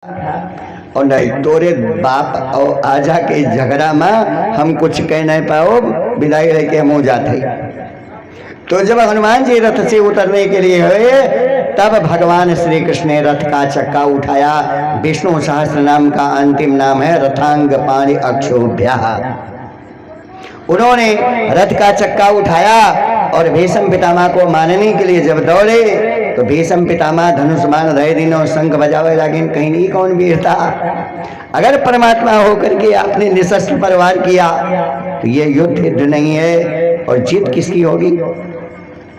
और नहीं तोरे बाप और आजा के झगड़ा में हम कुछ कह नहीं पाओ, विदाई लेके हम हो जाते। तो जब हनुमान जी रथ से उतरने के लिए हुए तब भगवान श्री कृष्ण ने रथ का चक्का उठाया। विष्णु सहस्त्र नाम का अंतिम नाम है रथांग पाणि अक्षोभ्या। उन्होंने रथ का चक्का उठाया और भीष्म पितामह को मारने के लिए जब दौड़े तो भीष्म पितामह धनुष बाण रहे दिन और शंख बजावे लगे। कहीं नहीं कौन वीर था? अगर परमात्मा होकर के आपने निशस्त्र पर वार किया तो ये युद्ध नहीं है। और जीत किसकी होगी?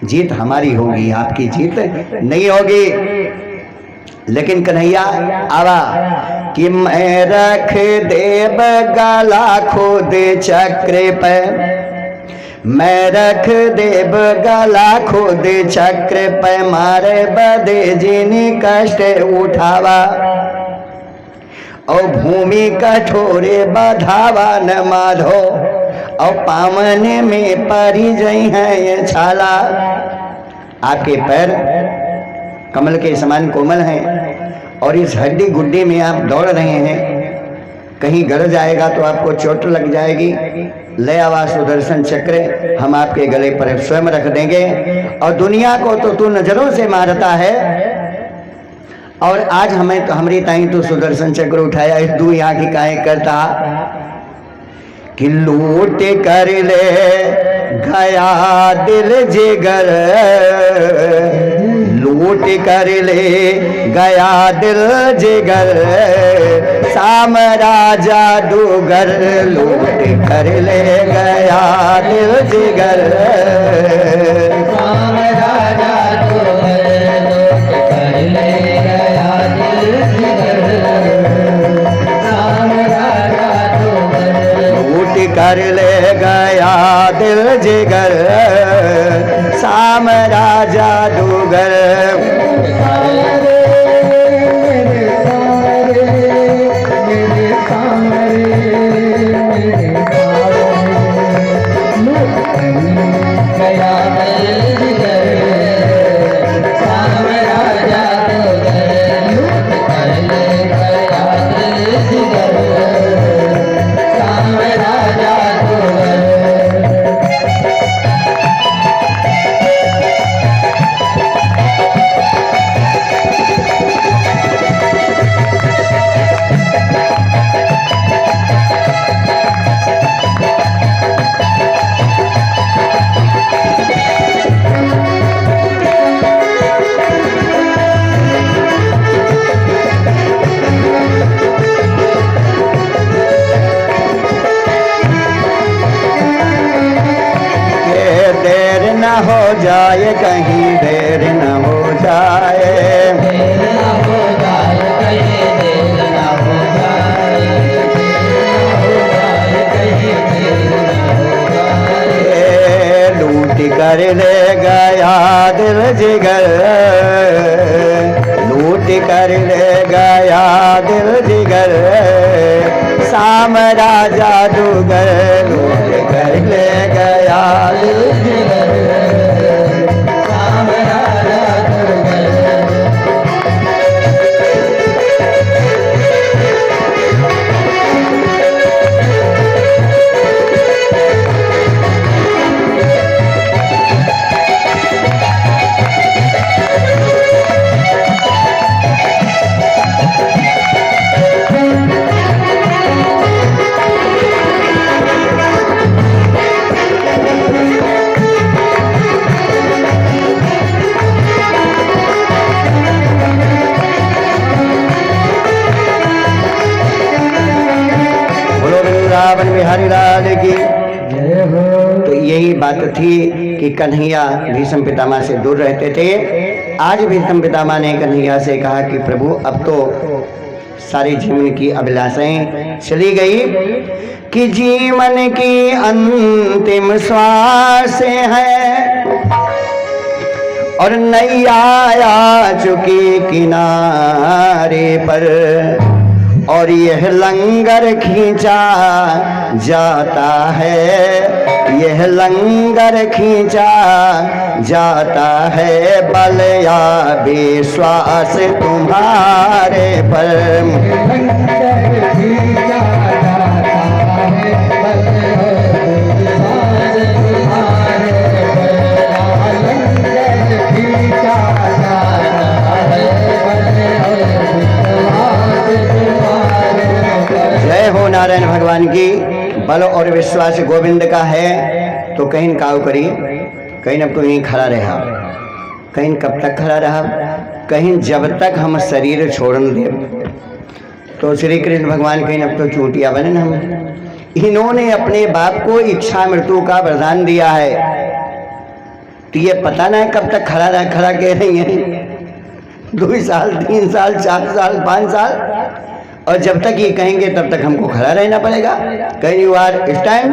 जीत हमारी होगी, आपकी जीत नहीं होगी। लेकिन कन्हैया आवा कि मैं रख देव गला खोद चक्र पे, मैं रख देव गला खोद चक्र पे, मारे बदे जिनी कष्ट उठावा, और भूमि कठोरे बधावा न माधो, और पावन में परी जई है ये छाला। आपके पैर कमल के समान कोमल हैं और इस हड्डी गुड्डी में आप दौड़ रहे हैं, कहीं गड़ जाएगा तो आपको चोट लग जाएगी। ले आवा सुदर्शन चक्र, हम आपके गले पर स्वयं रख देंगे। और दुनिया को तो तू नजरों से मारता है और आज हमें तो हमारी ताई तो सुदर्शन चक्र उठाया, इस दू यहाँ की काहे करता कि लूट कर ले गया दिल जिगर, लूट कर ले गया दिल जिगर, साम्राज्य जादूगर, लूट कर ले गया दिल जिगर, साम्राज्य जादूगर, लूट कर ले गया दिल जिगर, साम्राज्य जादूगर, लूट कर ले गया दिल जिगर, साम्राज्य जादूगर। हो जाए कहीं देर न हो जाए, देर न हो जाए कहीं देर न हो जाए, कहीं देर न हो जाए, लूट कर ले गया दिल जिगर, लूट कर ले गया दिल जिगर, साम्राज्य जादूगर, लूट कर ले गया दिल जिगर। बिहारी लाल की। तो यही बात थी कि कन्हैया भीष्म पितामह से दूर रहते थे। आज भीष्म पितामह ने कन्हैया से कहा कि प्रभु अब तो सारी जीवन की अभिलाषाएं चली गई, कि जीवन की अंतिम श्वास है और नैया आ चुकी किनारे पर, और यह लंगर खींचा जाता है, यह लंगर खींचा जाता है, बल या विश्वास तुम्हारे पर। जय हो नारायण भगवान की। बल और विश्वास गोविंद का है तो कहीं काव करी, कहीं अब तो यहीं खड़ा रहा, कहीं कब तक खड़ा रहा, कहीं जब तक हम शरीर छोड़ दे। तो श्री कृष्ण भगवान कहीं अब तो चूटिया बने ना हम। इन्होंने अपने बाप को इच्छा मृत्यु का वरदान दिया है, तो ये पता ना है कब तक खड़ा कह रही है, 2 साल 3 साल 4 साल 5 साल, और जब तक ये कहेंगे तब तक हमको खड़ा रहना पड़ेगा। कहीं यू आर इस टाइम,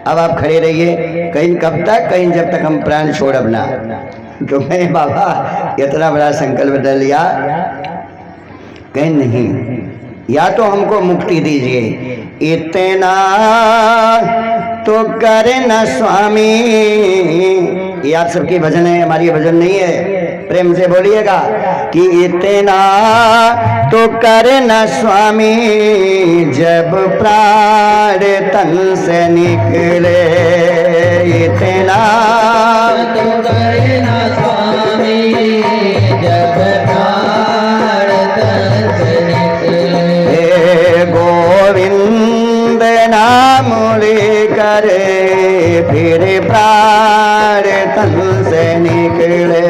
अब आप खड़े रहिए, कहीं कब तक, कहीं जब तक हम प्राण छोड़ अपना। तो मैं बाबा इतना बड़ा संकल्प कर लिया, कहीं नहीं, या तो हमको मुक्ति दीजिए, इतना तो करे न स्वामी। ये आप सबकी भजन है, हमारी भजन नहीं है, प्रेम से बोलिएगा कि इतना तो करे न स्वामी, जब प्राण तन से निकले। इतना तो करे न स्वामी, जब प्राण तन से निकले। गोविंद नाम लेकर फिर प्राण तन से निकले।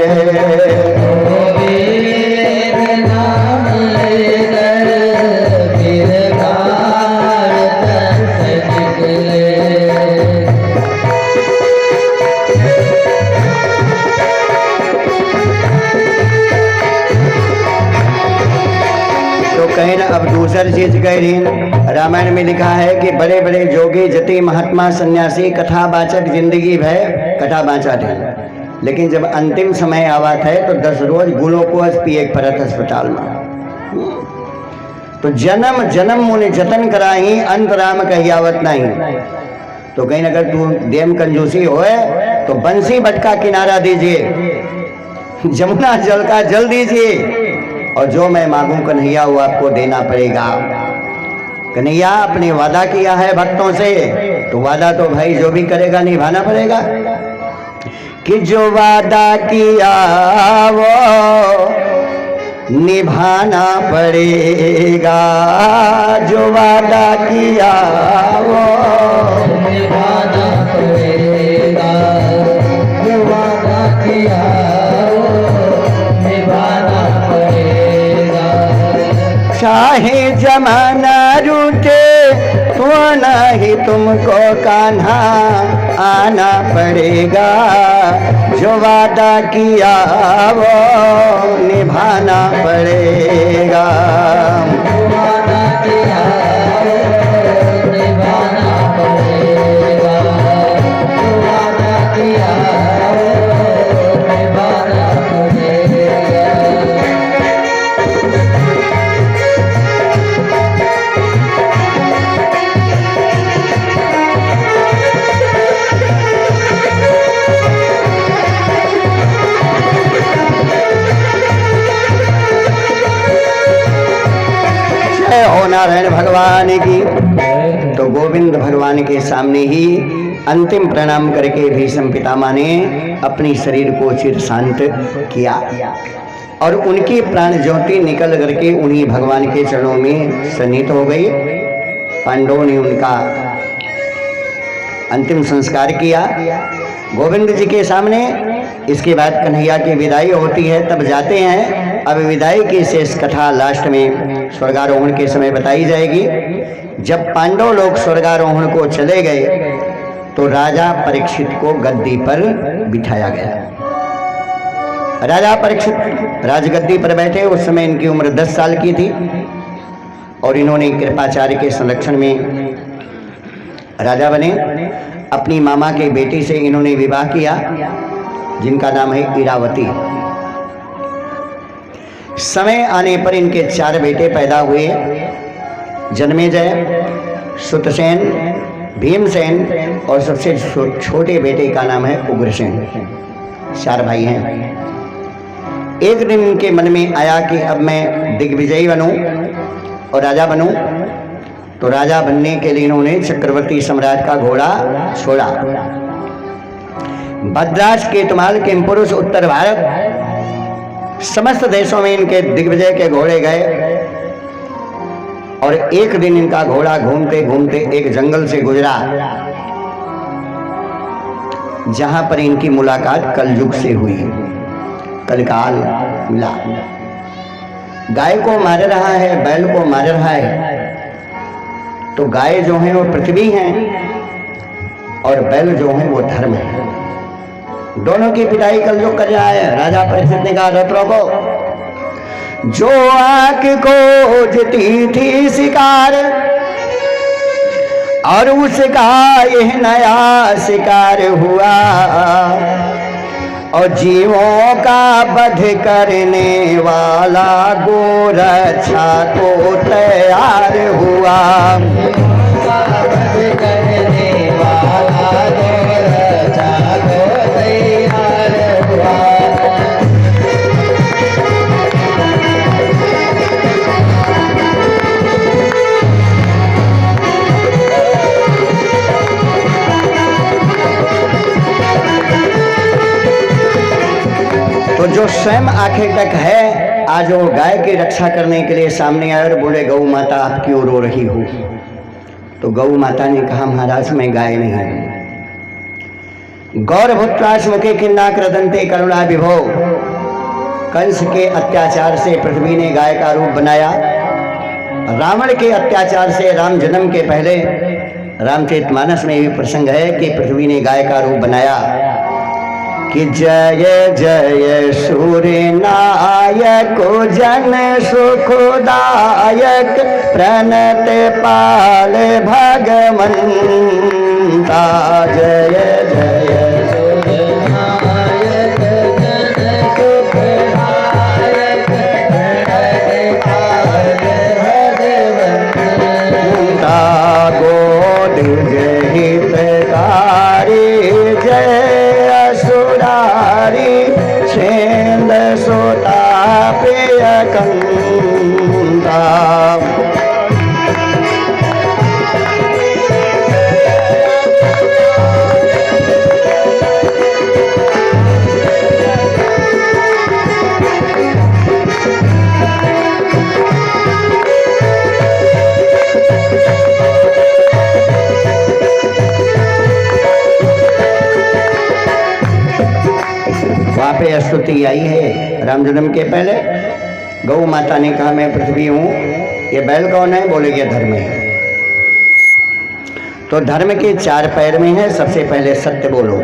कहीं ना अब दूसरी चीज कह रही। रामायण में लिखा है कि बड़े बड़े जोगी जति महात्मा सन्यासी कथावाचक जिंदगी भय कथा बाँचा थे, लेकिन जब अंतिम समय आवा थे तो 10 रोज ग्लूकोज पिए परत अस्पताल में। तो जन्म जन्म मुने जतन कराही, अंत राम कहियावत नहीं। तो कहीं अगर तू देम कंजूसी होए तो बंसी बटका किनारा दीजिए, जमुना जल का जल दीजिए, और जो मैं मांगू कन्हैया वो आपको देना पड़ेगा। कन्हैया अपने वादा किया है भक्तों से, तो वादा तो भाई जो भी करेगा निभाना पड़ेगा। कि जो वादा किया वो निभाना पड़ेगा, जो वादा किया वो निभाना पड़ेगा, जो वादा किया चाहे जमाना रूठे तो नहीं तुमको कान्हा आना पड़ेगा। जो वादा किया वो निभाना पड़ेगा। वादा किया वो निभाना पड़ेगा, वादा किया वो निभाना पड़ेगा। हो नारायण भगवान की। तो गोविंद भगवान के सामने ही अंतिम प्रणाम करके भीष्म पितामह ने अपनी शरीर को चिर शांत किया, और उनकी प्राण ज्योति निकल करके उन्हीं भगवान के चरणों में सन्निहित हो गई। पांडवों ने उनका अंतिम संस्कार किया गोविंद जी के सामने। इसके बाद कन्हैया की विदाई होती है, तब जाते हैं। अब विदाई की शेष कथा लास्ट में स्वर्गारोहण के समय बताई जाएगी। जब पांडव लोग स्वर्गारोहण को चले गए तो राजा परीक्षित को गद्दी पर बिठाया गया। राजा परीक्षित राजगद्दी पर बैठे, उस समय इनकी उम्र 10 साल की थी, और इन्होंने कृपाचार्य के संरक्षण में राजा बने। अपनी मामा के बेटी से इन्होंने विवाह किया, जिनका नाम है इरावती। समय आने पर इनके 4 बेटे पैदा हुए, जन्मेजय, सुतसेन, भीमसेन और सबसे छोटे बेटे का नाम है उग्रसेन। 4 भाई हैं। एक दिन इनके मन में आया कि अब मैं दिग्विजयी बनूं और राजा बनूं। तो राजा बनने के लिए इन्होंने चक्रवर्ती सम्राट का घोड़ा छोड़ा। भद्राज, केतुमाल, किमपुरुष, उत्तर भारत समस्त देशों में इनके दिग्विजय के घोड़े गए। और एक दिन इनका घोड़ा घूमते घूमते एक जंगल से गुजरा जहां पर इनकी मुलाकात कलयुग से हुई। कलकाल मिला। गाय को मार रहा है, बैल को मार रहा है। तो गाय जो है वो पृथ्वी है और बैल जो है वो धर्म है। दोनों की पिटाई कलयुग कर रहा है। राजा परीक्षित ने कहा, रथ रोको। जो आंख को जीती थी शिकार और उसका यह नया शिकार हुआ और जीवों का वध करने वाला गोरक्षा तो तैयार हुआ। तो जो स्वयं आखिर तक है, आज वो गाय की रक्षा करने के लिए सामने आए और बोले, गौ माता आप क्यों रो रही हो? तो गौ माता ने कहा, महाराज मैं गाय नहीं हूं। गौरभुत्रास मुखे किन्ना क्रदंते करुणा विभो। कंस के अत्याचार से पृथ्वी ने गाय का रूप बनाया। रावण के अत्याचार से राम जन्म के पहले रामचरितमानस में भी प्रसंग है कि पृथ्वी ने गाय का रूप बनाया कि जय जय सूर्य नायक जन सुखदायक प्रणत पाल भगवंता। जय जय सूर्य नायक जन सुखदायक प्रणत पाल भगवंता। गोद हितकारी जय छेद सोता प्रिय कंता। वहाँ पे स्तुति आई है राम जन्म के पहले। गौ माता ने कहा, मैं पृथ्वी हूँ। ये बैल कौन है? बोले, ये धर्म है। तो धर्म के 4 पैर में है। सबसे पहले सत्य बोलो।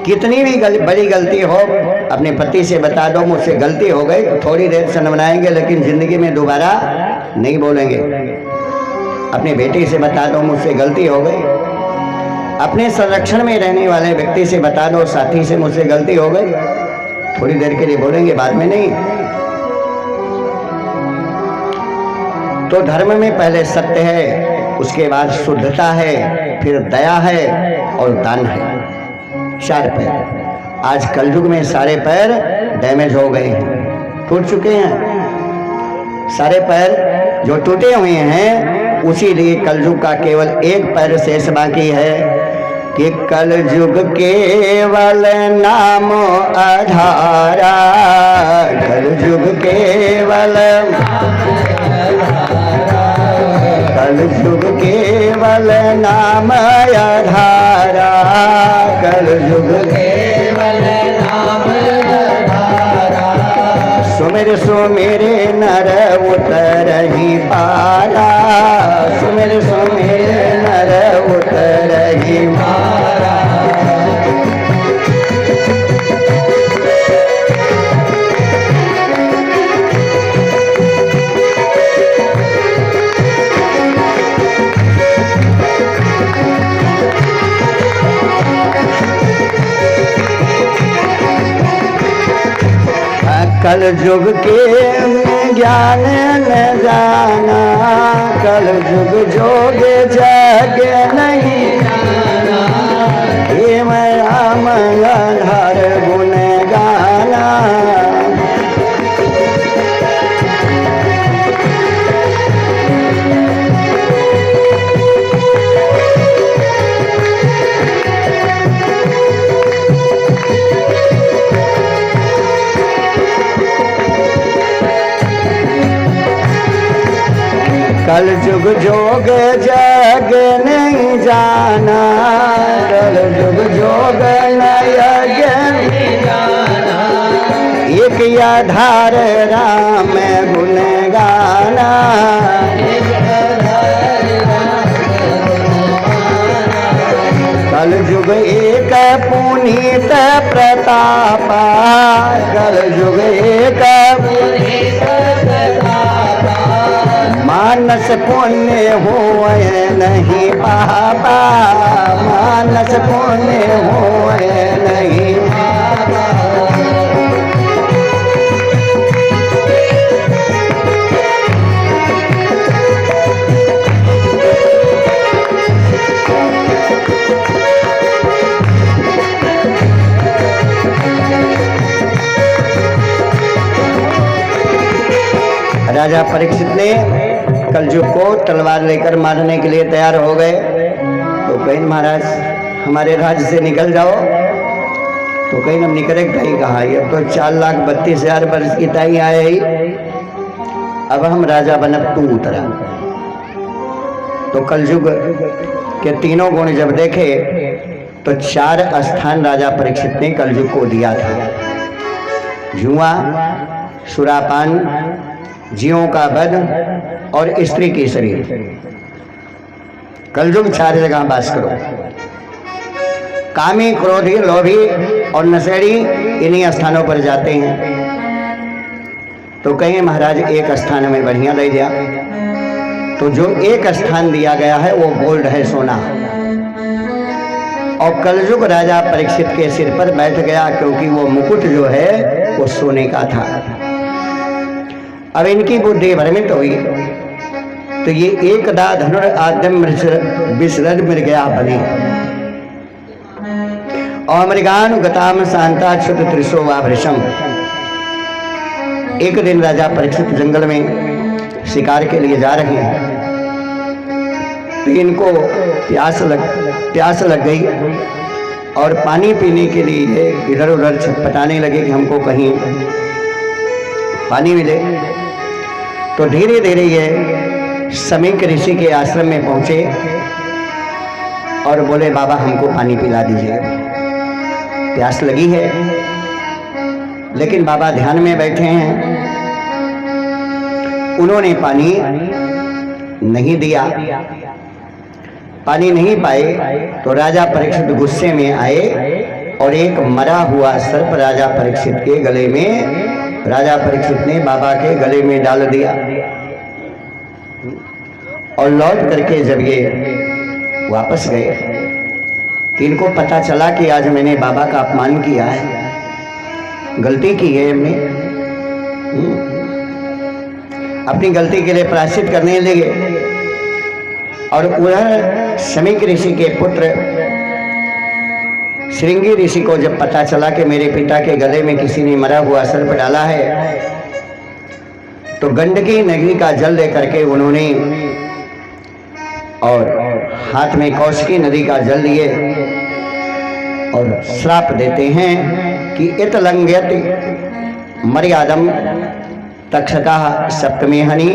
कितनी भी बड़ी गलती हो अपने पति से बता दो, मुझसे गलती हो गई, तो थोड़ी देर सनमनाएंगे लेकिन जिंदगी में दोबारा नहीं बोलेंगे। अपने बेटे से बता दो, मुझसे गलती हो गई। अपने संरक्षण में रहने वाले व्यक्ति से बता दो, साथी से मुझसे गलती हो गई, थोड़ी देर के लिए बोलेंगे, बाद में नहीं। तो धर्म में पहले सत्य है, उसके बाद शुद्धता है, फिर दया है और दान है। 4 पैर। आज कलयुग में सारे पैर डैमेज हो गए हैं, टूट चुके हैं। सारे पैर जो टूटे हुए हैं, उसी लिए कलयुग का केवल एक पैर शेष बाकी है कि कलयुग केवल नाम आधारा। कलयुग केवल, कलयुग केवल नाम आधारा। कलयुग केवल नाम आधारा। सुमिर सुमिरे नर उतर ही पारा। सुमिर सुमिरे नर उतर ही पारा। कलयुग के ज्ञान न जाना। कल जुग जोग जग नहीं जाना, हे मैं राम आधार गुण गाना। कल जुग जोग जग नहीं जाना, कल जुग जोग नहीं जाना, एक आधार राम गुण गाना। कल जुग एक पुनीत प्रतापा, कल जुग एक पुनीत प्रतापा, मानस पुण्य होए नहीं पापा, मानस पुण्य होए नहीं पापा। राजा परीक्षित ने कलयुग को तलवार लेकर मारने के लिए तैयार हो गए। तो कहीं महाराज हमारे राज्य से निकल जाओ, तो कहीं हम निकले कहीं कहा, ये तो 4,32,000 वर्ष की ताई आए ही, अब हम राजा बनब तू उतरा। तो कलयुग के तीनों गुण जब देखे तो 4 स्थान राजा परीक्षित ने कलयुग को दिया था। जुआ, सुरापान, जीवों का वध और स्त्री की शरीर। कलयुग 4 जगह वास करो। कामी, क्रोधी, लोभी और नशेड़ी इन्हीं स्थानों पर जाते हैं। तो कहीं महाराज एक स्थान में बढ़िया ले दिया, तो जो एक स्थान दिया गया है वो गोल्ड है, सोना। और कलयुग राजा परीक्षित के सिर पर बैठ गया, क्योंकि वो मुकुट जो है वो सोने का था। अब इनकी बुद्धि भ्रमित हुई, तो ये एकदा धनुर आद्यम विसृज मृगया बने, और मृगान गताम शांता क्षुत त्रिशो वाभृशम। एक दिन राजा परीक्षित जंगल में शिकार के लिए जा रहे हैं, तो इनको प्यास लग गई और पानी पीने के लिए इधर उधर छटपटाने लगे कि हमको कहीं पानी मिले। तो धीरे धीरे ये समीक ऋषि के आश्रम में पहुंचे और बोले, बाबा हमको पानी पिला दीजिए, प्यास लगी है। लेकिन बाबा ध्यान में बैठे हैं, उन्होंने पानी नहीं दिया। पानी नहीं पाए तो राजा परीक्षित गुस्से में आए और एक मरा हुआ सर्प राजा परीक्षित के गले में, राजा परीक्षित ने बाबा के गले में डाल दिया। और लौट करके जब ये वापस गए तो इनको पता चला कि आज मैंने बाबा का अपमान किया है, गलती की है हमने। अपनी गलती के लिए प्रायश्चित करने लगे। और उधर समीक ऋषि के पुत्र श्रृंगी ऋषि को जब पता चला कि मेरे पिता के गले में किसी ने मरा हुआ सर्प डाला है, तो गंडकी नदी का जल लेकर के उन्होंने और हाथ में कौशिकी नदी का जल लिए और श्राप देते हैं कि इत लंघयति मर्यादम तक्षका सप्तमे हनि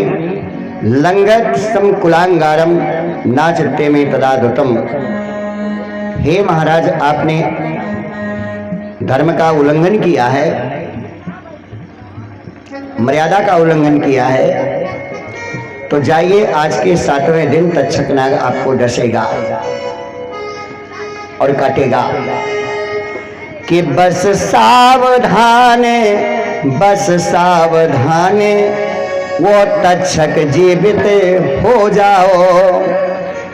लंघयत समकुलांगारम नाचते में तदादुतम। हे महाराज, आपने धर्म का उल्लंघन किया है, मर्यादा का उल्लंघन किया है, तो जाइए आज के 7वें दिन तक्षक नाग आपको डसेगा और काटेगा। कि बस सावधान, बस सावधान, वो तक्षक जीवित हो जाओ।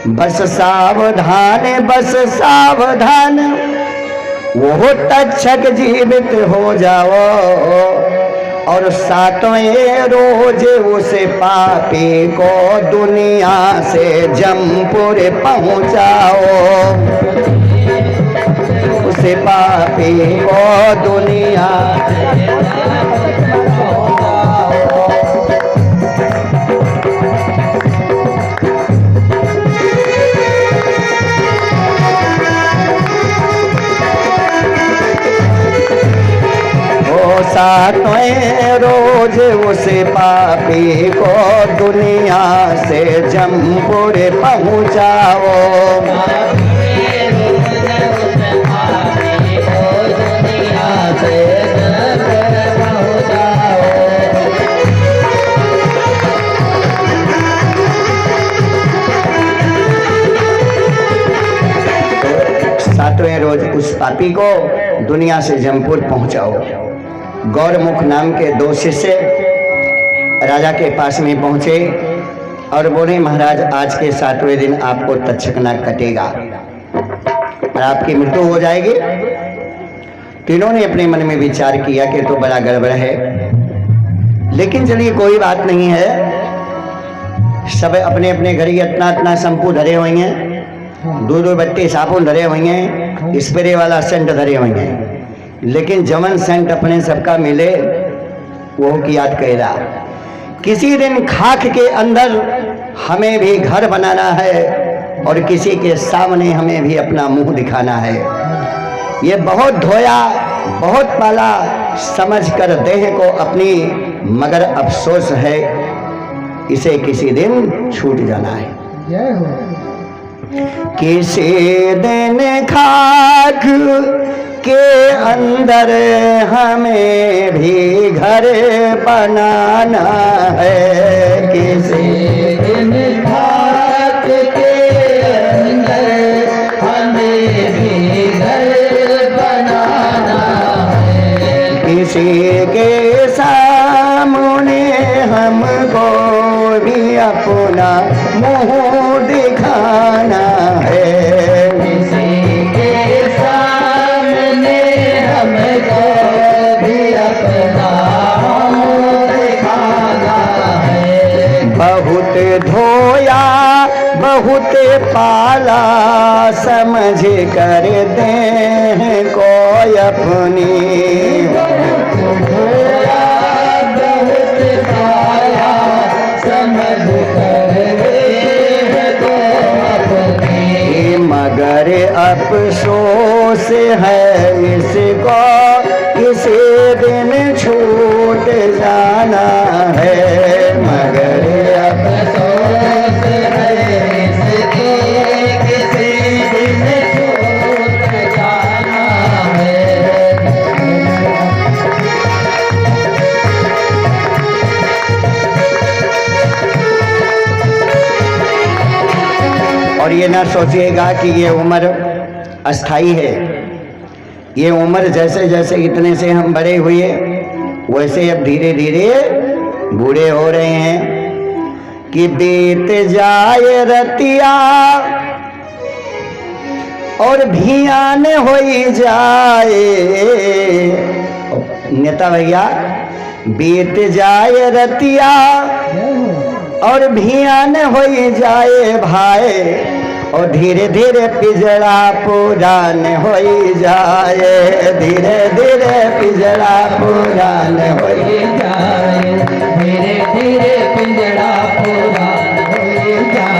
बस सावधान, बस सावधान, वो तक्षक जीवित हो जाओ। और सातवें रोज उस पापी को दुनिया से जमपुर पहुंचाओ, उस पापी को दुनिया सातवें रोज उस पापी को दुनिया से जमपुर पहुंचाओ, सातवें रोज उस पापी को दुनिया से जमपुर पहुंचाओ। गौरमुख नाम के दो शिष्य राजा के पास में पहुंचे और बोले, महाराज आज के सातवें दिन आपको तक्षकना कटेगा और आपकी मृत्यु हो जाएगी। तीनों ने अपने मन में विचार किया कि तो बड़ा गड़बड़ है, लेकिन चलिए कोई बात नहीं है, सब अपने अपने घर ही इतना इतना शैम्पू धरे हुए हैं, दो बट्टे साबुन धरे हुए हैं, स्प्रे वाला सेंट धरे हुए हैं, लेकिन जमन सेंट अपने सबका मिले वो की याद कहेगा। किसी दिन खाक के अंदर हमें भी घर बनाना है और किसी के सामने हमें भी अपना मुंह दिखाना है। ये बहुत धोया बहुत पाला समझकर देह को अपनी, मगर अफसोस है इसे किसी दिन छूट जाना है। किसी दिन खाक के अंदर हमें भी घर बनाना है, किसी दिन खाक के अंदर हमें भी घर बनाना है, किसी के सामने हमको भी अपना मुंह दिखाना है, धोया बहुत पाला समझ कर दें को अपनी, धोया बहुत पाला समझ कर दें को अपनी, मगर अफसोस है इसको किसी दिन छूट जाना है, मगर और ये ना सोचिएगा कि ये उम्र अस्थाई है, ये उम्र जैसे जैसे इतने से हम बड़े हुए वैसे अब धीरे धीरे बूढ़े हो रहे हैं कि बीत जाए रतिया और भियान हो जाए, नेता भैया, बीत जाए रतिया और भियान हो जाए भाई, और धीरे धीरे पिजड़ा पुरान हो जाए, धीरे धीरे पिजड़ा पुरान हो जाए, धीरे धीरे पिजड़ा पुरान हो जाए।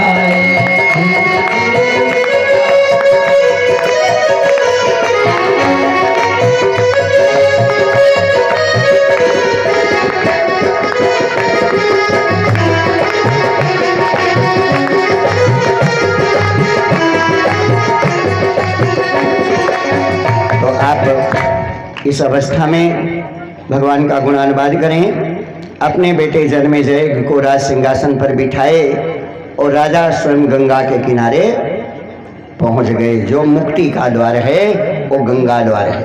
आप इस अवस्था में भगवान का गुणानुवाद करें, अपने बेटे जन्मेजय को राज सिंहासन पर बिठाए और राजा स्वयं गंगा के किनारे पहुंच गए। जो मुक्ति का द्वार है वो गंगा द्वार है,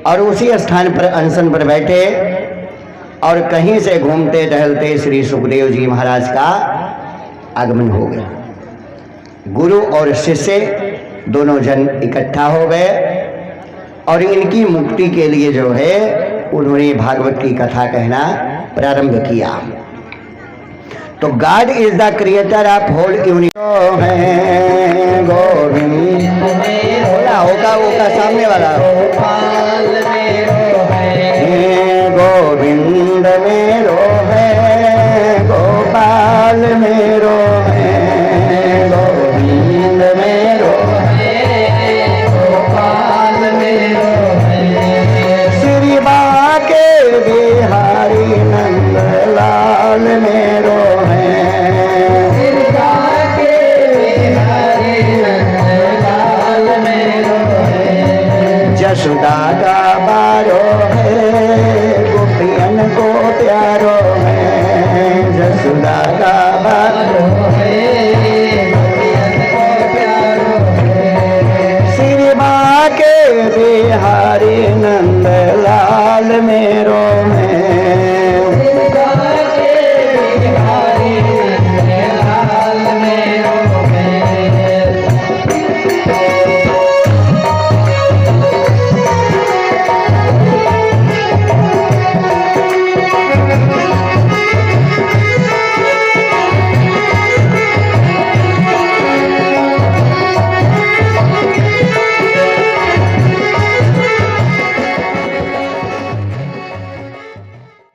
और उसी स्थान पर अनशन पर बैठे और कहीं से घूमते टहलते श्री सुखदेव जी महाराज का आगमन हो गया। गुरु और शिष्य दोनों जन इकट्ठा हो गए और इनकी मुक्ति के लिए जो है उन्होंने भागवत की कथा कहना प्रारंभ किया। तो God is the creator of whole universe है गोविंद होगा होगा सामने वाला गोविंद मेरो है गोपाल मेरो है गोविंद मेरो है गोपाल मेरो है श्री बाके बिहारी नंद लाल मेरो है श्री बाके बिहारी नंद लाल मेरो है जसोदा का बारो है गोपियन को प्यारो है जसोदा का बारो है गोपियन को प्यारो है श्री बाके बिहारी नंद लाल में